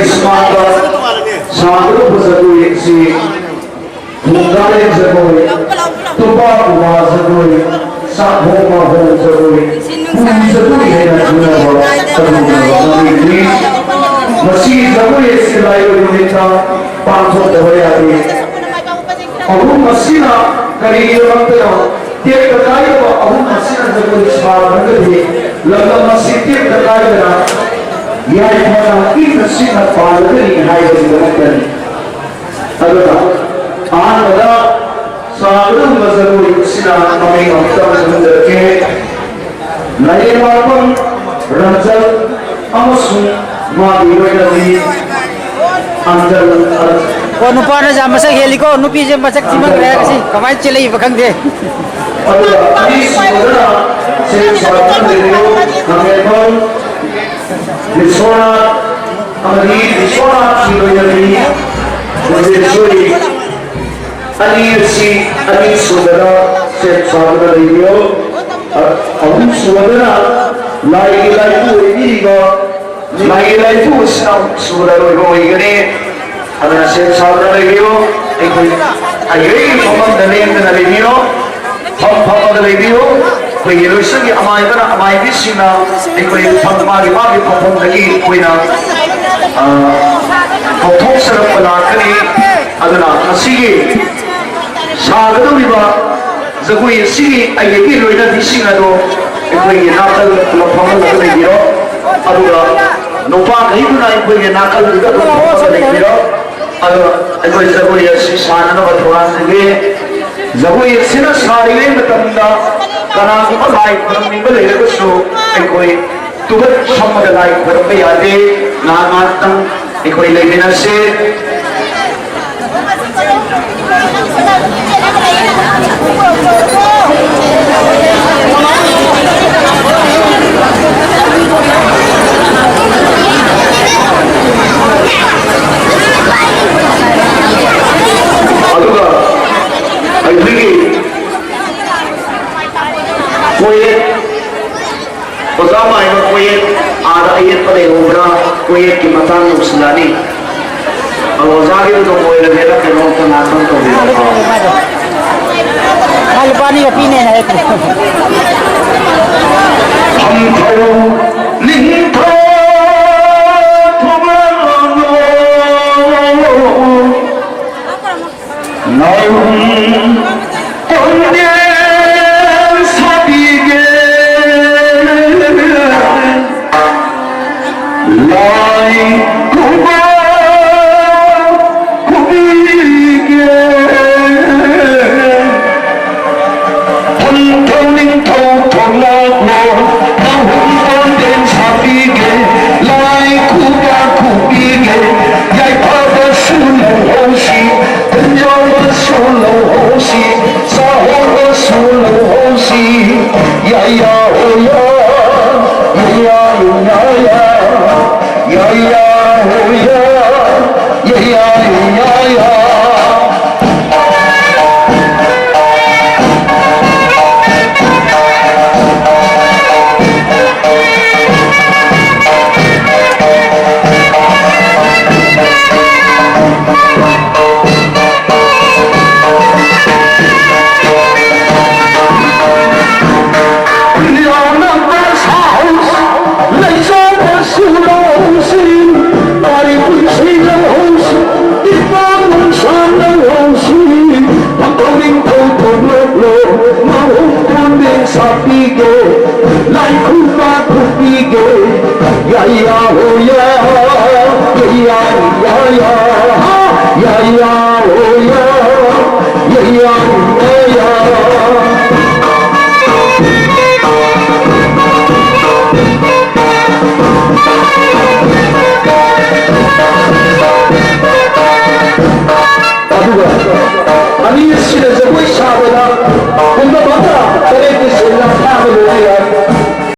Ismata, Sandro Bazagui, Mungare Zagui, Tubakuwa Zagui, Sakhoma Zagui, Zagui Zagui, Masi Zagui Silayo Unita, Panto Dawayati, Abu Masina, Kariya Mantana, Take the Kaiba, Abu Masina Zagui Smaragadi, Lama Masiti, the Kaibana. Yai mana ini sih apa lagi hai dengan ada ada sahaja mazhab Islam kami kita sebenarnya ke Leimarel Rajal amasung madiwai lagi antar Kau nupa na jam masa heli ko nupi jam masa cuma kaya kasi kamai cile bakang deh. ada ini saudara saya sahaja dari kami Biswana, Amadi, Biswana, Siloyani, Mujisuri, Ali Sudara, Set Sabana Radio, Abu Sudara, Lai Inigo, Lai Laifu, Sudara Roigani, and Set Sabana Radio, I agree from the name of the radio, from the radio. कोई रोशन की अमाई भी सीना एक कोई फंगमारी मारी perform लगी कोई ना परफॉर्म सरप लाकरी अदना असीगी सागरो बिबा जगोई असीगी अयेगी लोइना दिसिंग अदो एक कोई नाकल परफॉर्म लगे दिरो अदुगा नोपा कहीं भी ना एक कोई नाकल लगे परफॉर्म लगे दिरो अदो एक कोई जगोई असी सानना बतवान लगे जगोई असीना सारी में मतंदा karena kita lain bermain boleh lepas tu, ekoi tuh sama ada lain bermain ada, nama tang ekoi lagi nasi. Aduh, ayo pergi. कोई पजामा है कोई आधा ये पले होगा कोई की matang उसलानी और जागे तो कोई लगे ना कि लोग तो नाचन तो भी हाल पानी का पीने है हम तो निंथो ya